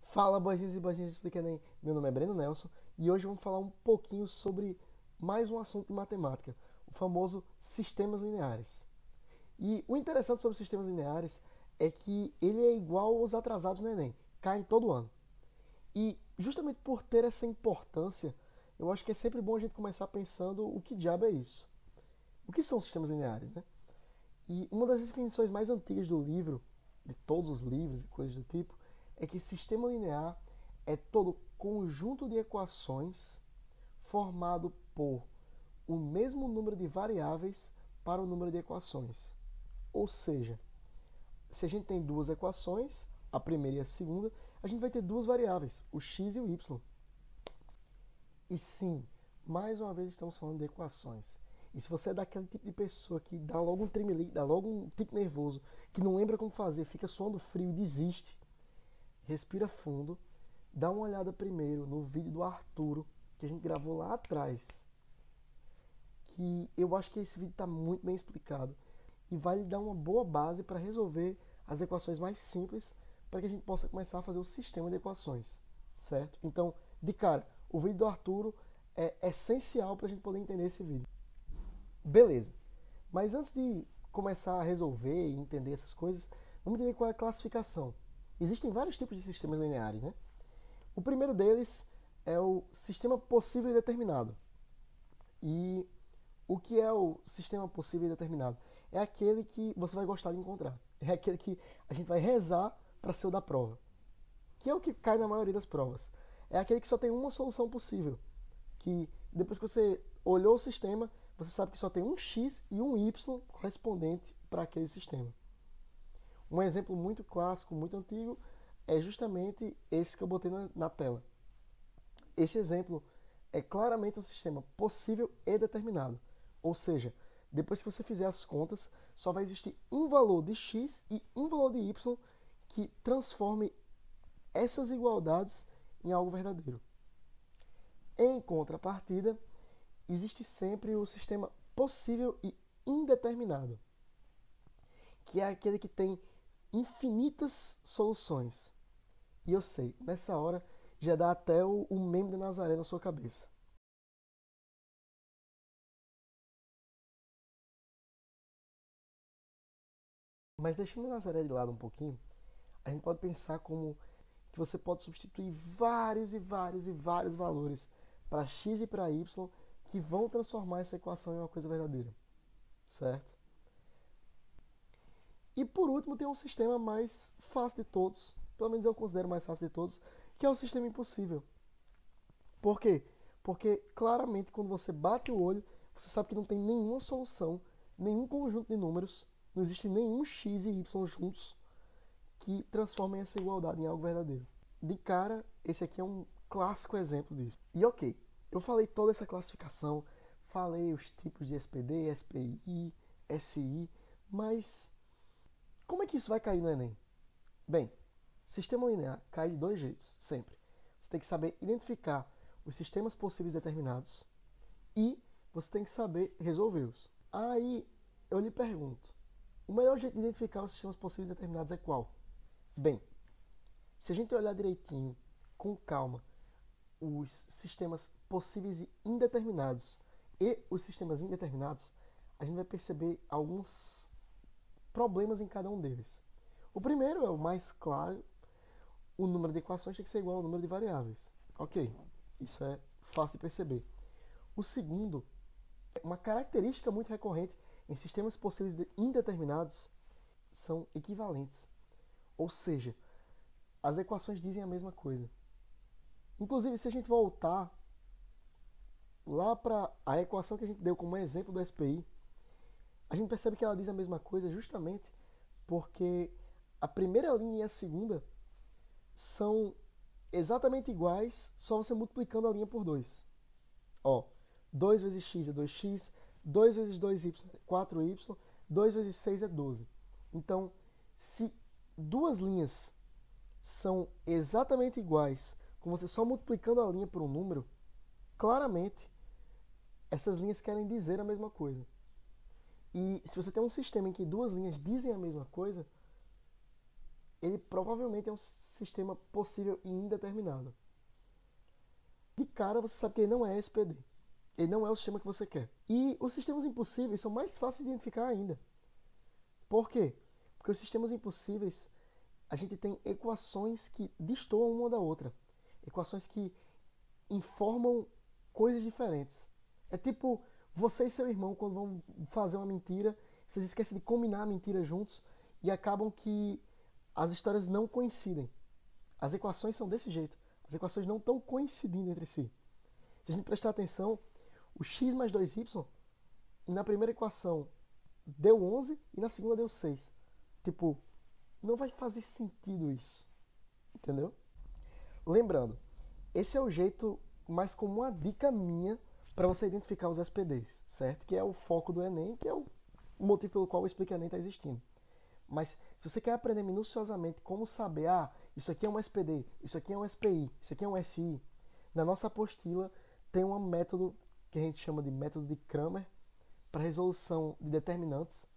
Fala, boizinhos e boizinhas explicando aí. Meu nome é Breno Nelson e hoje vamos falar um pouquinho sobre mais um assunto de matemática, o famoso sistemas lineares. E o interessante sobre sistemas lineares é que ele é igual aos atrasados no Enem, caem todo ano. E justamente por ter essa importância, eu acho que é sempre bom a gente começar pensando o que diabo é isso. O que são sistemas lineares, né? E uma das definições mais antigas do livro, de todos os livros e coisas do tipo, é que sistema linear é todo conjunto de equações formado por o mesmo número de variáveis para o número de equações. Ou seja, se a gente tem duas equações, a primeira e a segunda, a gente vai ter duas variáveis, o x e o y. E sim, mais uma vez estamos falando de equações. E se você é daquele tipo de pessoa que dá logo um tremelique, dá logo um tique nervoso, que não lembra como fazer, fica suando frio e desiste, respira fundo, dá uma olhada primeiro no vídeo do Arturo, que a gente gravou lá atrás, que eu acho que esse vídeo está muito bem explicado e vai lhe dar uma boa base para resolver as equações mais simples, para que a gente possa começar a fazer o sistema de equações, certo? Então, de cara, o vídeo do Arturo é essencial para a gente poder entender esse vídeo. Beleza, mas antes de começar a resolver e entender essas coisas, vamos entender qual é a classificação. Existem vários tipos de sistemas lineares, né? O primeiro deles é o sistema possível e determinado. E o que é o sistema possível e determinado? É aquele que você vai gostar de encontrar. É aquele que a gente vai rezar para ser o da prova. Que é o que cai na maioria das provas. É aquele que só tem uma solução possível. Que depois que você olhou o sistema, você sabe que só tem um x e um y correspondente para aquele sistema. Um exemplo muito clássico, muito antigo, é justamente esse que eu botei na tela. Esse exemplo é claramente um sistema possível e determinado. Ou seja, depois que você fizer as contas, só vai existir um valor de x e um valor de y que transforme essas igualdades em algo verdadeiro. Em contrapartida, existe sempre o sistema possível e indeterminado, que é aquele que tem infinitas soluções. E eu sei, nessa hora já dá até o meme de Nazaré na sua cabeça. Mas deixando Nazaré de lado um pouquinho, a gente pode pensar como que você pode substituir vários e vários e vários valores para x e para y que vão transformar essa equação em uma coisa verdadeira, certo? E por último tem um sistema mais fácil de todos, pelo menos eu considero mais fácil de todos, que é o sistema impossível. Por quê? Porque claramente quando você bate o olho, você sabe que não tem nenhuma solução, nenhum conjunto de números, não existe nenhum x e y juntos que transformem essa igualdade em algo verdadeiro. De cara, esse aqui é um clássico exemplo disso. E ok, eu falei toda essa classificação, falei os tipos de SPD, SPI, SI, mas como é que isso vai cair no Enem? Bem, sistema linear cai de dois jeitos, sempre. Você tem que saber identificar os sistemas possíveis determinados e você tem que saber resolvê-los. Aí eu lhe pergunto, o melhor jeito de identificar os sistemas possíveis determinados é qual? Bem, se a gente olhar direitinho, com calma, os sistemas possíveis e indeterminados e os sistemas indeterminados, a gente vai perceber alguns problemas em cada um deles. O primeiro é o mais claro, o número de equações tem que ser igual ao número de variáveis. Ok, isso é fácil de perceber. O segundo, uma característica muito recorrente em sistemas possíveis indeterminados são equivalentes. Ou seja, as equações dizem a mesma coisa. Inclusive, se a gente voltar lá para a equação que a gente deu como exemplo do SPI, a gente percebe que ela diz a mesma coisa justamente porque a primeira linha e a segunda são exatamente iguais, só você multiplicando a linha por 2. Ó, 2 vezes x é 2x, 2 vezes 2y é 4y, 2 vezes 6 é 12. Então, se duas linhas são exatamente iguais, com você só multiplicando a linha por um número, claramente essas linhas querem dizer a mesma coisa. E se você tem um sistema em que duas linhas dizem a mesma coisa, ele provavelmente é um sistema possível e indeterminado. De cara, você sabe que ele não é SPD. Ele não é o sistema que você quer. E os sistemas impossíveis são mais fáceis de identificar ainda. Por quê? Porque os sistemas impossíveis, a gente tem equações que destoam uma da outra. Equações que informam coisas diferentes. É tipo você e seu irmão, quando vão fazer uma mentira, vocês esquecem de combinar a mentira juntos e acabam que as histórias não coincidem. As equações são desse jeito. As equações não estão coincidindo entre si. Se a gente prestar atenção, o x mais 2y, na primeira equação deu 11 e na segunda deu 6. Tipo, não vai fazer sentido isso. Entendeu? Lembrando, esse é o jeito mais como uma dica minha para você identificar os SPDs, certo? Que é o foco do Enem, que é o motivo pelo qual o Explica Enem está existindo. Mas se você quer aprender minuciosamente como saber, isso aqui é um SPD, isso aqui é um SPI, isso aqui é um SI, na nossa apostila tem um método que a gente chama de método de Cramer para resolução de determinantes,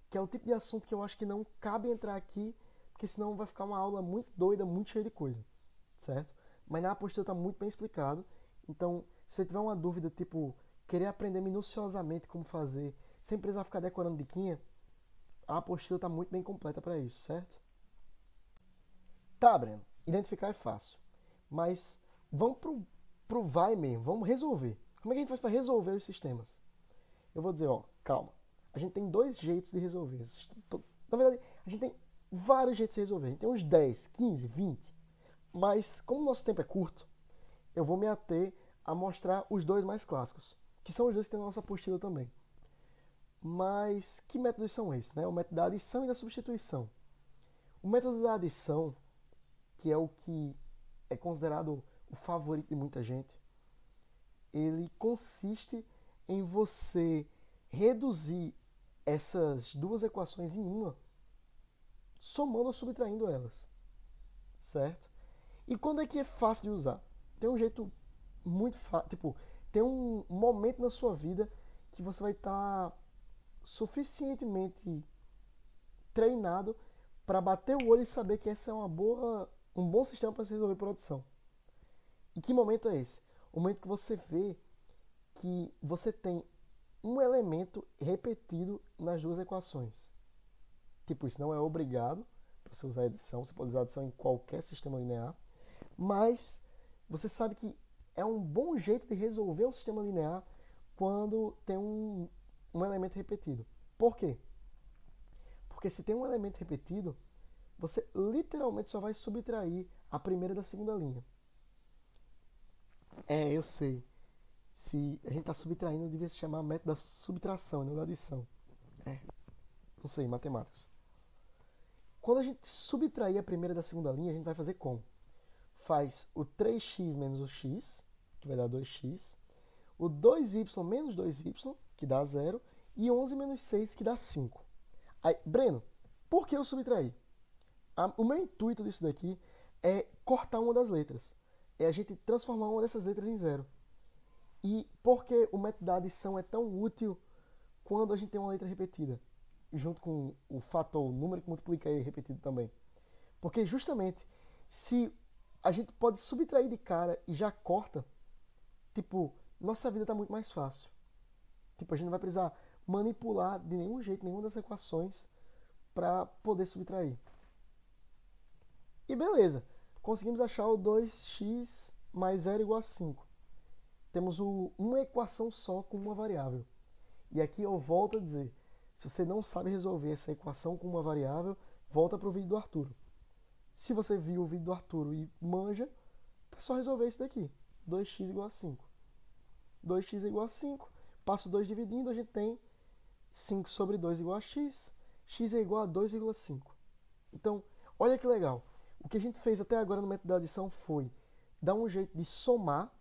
que é o tipo de assunto que eu acho que não cabe entrar aqui, porque senão vai ficar uma aula muito doida, muito cheia de coisa, certo? Mas na apostila está muito bem explicado, então se você tiver uma dúvida, tipo, querer aprender minuciosamente como fazer, sem precisar ficar decorando diquinha, a apostila está muito bem completa para isso, certo? Tá, Breno, identificar é fácil, mas vamos pro vai mesmo, vamos resolver. Como é que a gente faz para resolver os sistemas? Eu vou dizer, calma. A gente tem dois jeitos de resolver. Na verdade, a gente tem vários jeitos de resolver. A gente tem uns 10, 15, 20. Mas, como o nosso tempo é curto, eu vou me ater a mostrar os dois mais clássicos, que são os dois que tem na nossa apostila também. Mas, que métodos são esses, né? O método da adição e da substituição. O método da adição, que é o que é considerado o favorito de muita gente, ele consiste em você reduzir essas duas equações em uma, somando ou subtraindo elas, certo? E quando é que é fácil de usar? Tem um jeito muito fácil, tipo, tem um momento na sua vida que você vai estar suficientemente treinado para bater o olho e saber que essa é um bom sistema para se resolver por adição. E que momento é esse? O momento que você vê que você tem um elemento repetido nas duas equações. Tipo, isso não é obrigado para você usar adição, você pode usar adição em qualquer sistema linear, mas você sabe que é um bom jeito de resolver um sistema linear quando tem um elemento repetido. Por quê? Porque se tem um elemento repetido, você literalmente só vai subtrair a primeira da segunda linha. Eu sei. Se a gente está subtraindo, devia se chamar método da subtração, não da adição. Não sei, matemáticos. Quando a gente subtrair a primeira da segunda linha, a gente vai fazer como? Faz o 3x menos o x, que vai dar 2x, o 2y menos 2y, que dá 0, e 11 menos 6, que dá 5. Aí, Breno, por que eu subtraí? O meu intuito disso daqui é cortar uma das letras. É a gente transformar uma dessas letras em 0. E por que o método da adição é tão útil quando a gente tem uma letra repetida? Junto com o fator, o número que multiplica aí repetido também. Porque justamente, se a gente pode subtrair de cara e já corta, tipo, nossa vida está muito mais fácil. Tipo, a gente não vai precisar manipular de nenhum jeito, nenhuma das equações para poder subtrair. E beleza, conseguimos achar o 2x mais 0 igual a 5. Temos uma equação só com uma variável. E aqui eu volto a dizer, se você não sabe resolver essa equação com uma variável, volta para o vídeo do Arturo. Se você viu o vídeo do Arturo e manja, é só resolver isso daqui. 2x igual a 5. 2x igual a 5. Passo 2 dividindo, a gente tem 5 sobre 2 igual a x. X é igual a 2,5. Então, olha que legal. O que a gente fez até agora no método da adição foi dar um jeito de somar,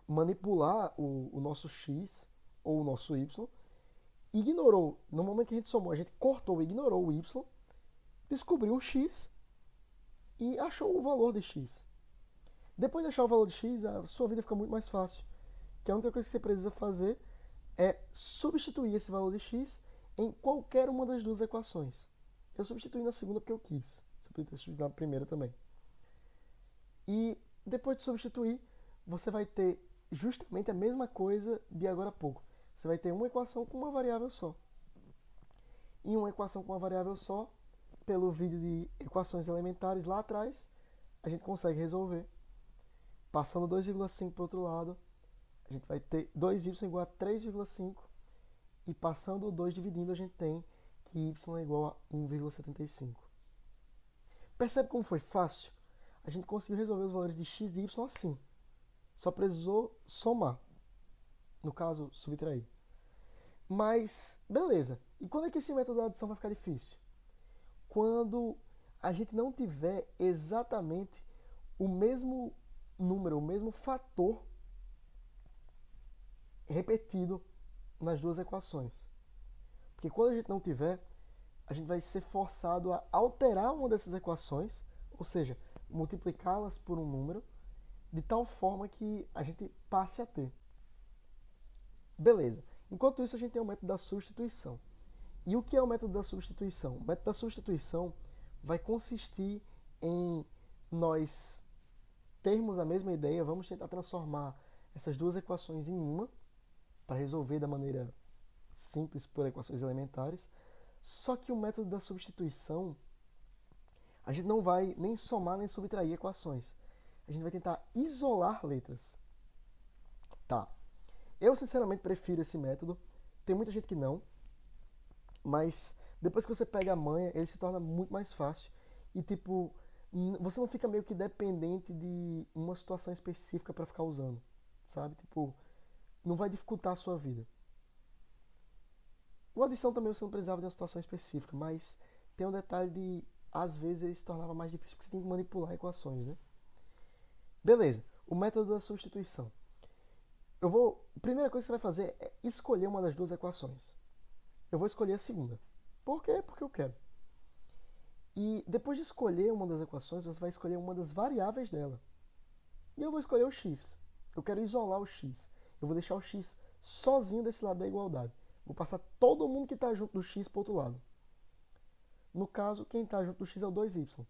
manipular o nosso x ou o nosso y, ignorou, no momento que a gente somou, a gente cortou e ignorou o y, descobriu o x e achou o valor de x. Depois de achar o valor de x, a sua vida fica muito mais fácil. Que a única coisa que você precisa fazer é substituir esse valor de x em qualquer uma das duas equações. Eu substituí na segunda porque eu quis. Você podia ter substituído na primeira também. E depois de substituir, você vai ter justamente a mesma coisa de agora a pouco. Você vai ter uma equação com uma variável só. Em uma equação com uma variável só, pelo vídeo de equações elementares lá atrás, a gente consegue resolver. Passando 2,5 para o outro lado, a gente vai ter 2y igual a 3,5. E passando o 2 dividindo, a gente tem que y é igual a 1,75. Percebe como foi fácil? A gente conseguiu resolver os valores de x e de y assim. Só precisou somar. No caso, subtrair. Mas, beleza. E quando é que esse método da adição vai ficar difícil? Quando a gente não tiver exatamente o mesmo número, o mesmo fator repetido nas duas equações. Porque quando a gente não tiver, a gente vai ser forçado a alterar uma dessas equações, ou seja, multiplicá-las por um número, de tal forma que a gente passe a ter. Beleza. Enquanto isso, a gente tem o método da substituição. E o que é o método da substituição? O método da substituição vai consistir em nós termos a mesma ideia, vamos tentar transformar essas duas equações em uma, para resolver da maneira simples por equações elementares. Só que o método da substituição, a gente não vai nem somar nem subtrair equações. A gente vai tentar isolar letras. Tá. Eu, sinceramente, prefiro esse método. Tem muita gente que não. Mas depois que você pega a manha, ele se torna muito mais fácil. E, tipo, você não fica meio que dependente de uma situação específica para ficar usando. Sabe? Tipo, não vai dificultar a sua vida. O adição também você não precisava de uma situação específica, mas tem um detalhe de, às vezes, ele se tornava mais difícil porque você tem que manipular equações, né? Beleza, o método da substituição. A primeira coisa que você vai fazer é escolher uma das duas equações. Eu vou escolher a segunda. Por quê? Porque eu quero. E depois de escolher uma das equações, você vai escolher uma das variáveis dela. E eu vou escolher o x. Eu quero isolar o x. Eu vou deixar o x sozinho desse lado da igualdade. Vou passar todo mundo que está junto do x para o outro lado. No caso, quem está junto do x é o 2y.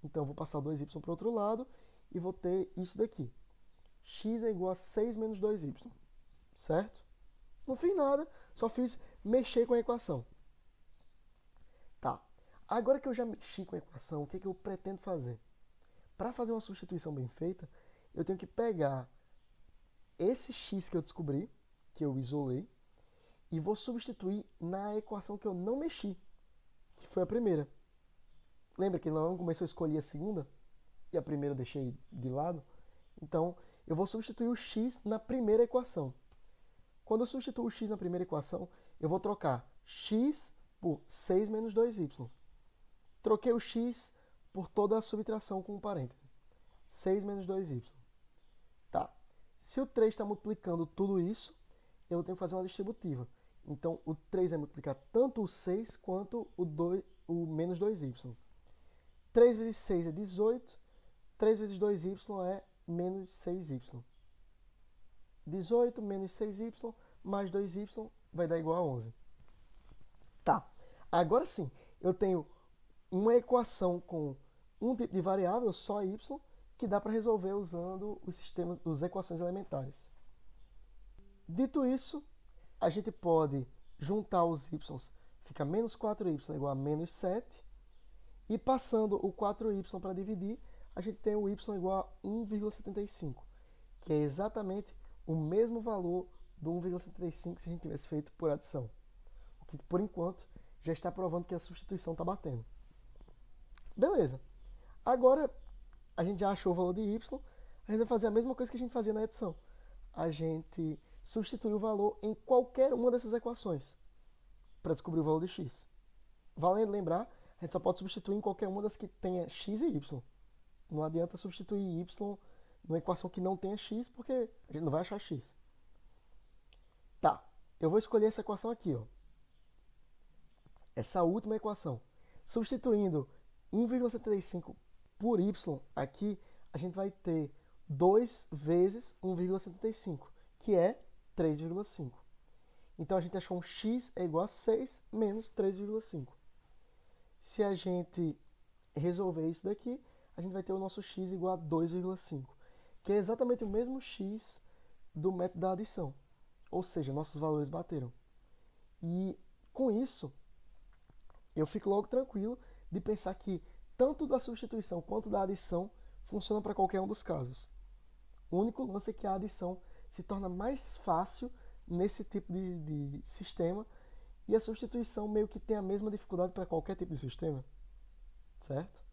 Então, eu vou passar o 2y para o outro lado e vou ter isso daqui. X é igual a 6 menos 2y. Certo? Não fiz nada, só fiz mexer com a equação. Tá. Agora que eu já mexi com a equação, o que eu pretendo fazer? Para fazer uma substituição bem feita, eu tenho que pegar esse x que eu descobri, que eu isolei, e vou substituir na equação que eu não mexi, que foi a primeira. Lembra que no começo eu escolhi a segunda e a primeira eu deixei de lado? Então, eu vou substituir o x na primeira equação. Quando eu substituo o x na primeira equação, eu vou trocar x por 6 menos 2y. Troquei o x por toda a subtração com um parêntese. 6 menos 2y. Tá. Se o 3 está multiplicando tudo isso, eu tenho que fazer uma distributiva. Então, o 3 vai multiplicar tanto o 6 quanto o menos 2y. 3 vezes 6 é 18. 3 vezes 2y é menos 6y. 18 menos 6y mais 2y vai dar igual a 11. Tá. Agora sim, eu tenho uma equação com um tipo de variável, só y, que dá para resolver usando os sistemas, as equações elementares. Dito isso, a gente pode juntar os y, fica menos 4y igual a menos 7, e passando o 4y para dividir, a gente tem o y igual a 1,75, que é exatamente o mesmo valor do 1,75 se a gente tivesse feito por adição. O que, por enquanto, já está provando que a substituição está batendo. Beleza. Agora, a gente já achou o valor de y, a gente vai fazer a mesma coisa que a gente fazia na adição. A gente substitui o valor em qualquer uma dessas equações para descobrir o valor de x. Vale lembrar, a gente só pode substituir em qualquer uma das que tenha x e y. Não adianta substituir y numa equação que não tenha x, porque a gente não vai achar x. Tá, eu vou escolher essa equação aqui, ó. Essa última equação. Substituindo 1,75 por y aqui, a gente vai ter 2 vezes 1,75, que é 3,5. Então a gente achou um x é igual a 6 menos 3,5. Se a gente resolver isso daqui, a gente vai ter o nosso x igual a 2,5, que é exatamente o mesmo x do método da adição. Ou seja, nossos valores bateram. E com isso, eu fico logo tranquilo de pensar que tanto da substituição quanto da adição funciona para qualquer um dos casos. O único lance é que a adição se torna mais fácil nesse tipo de sistema e a substituição meio que tem a mesma dificuldade para qualquer tipo de sistema, certo?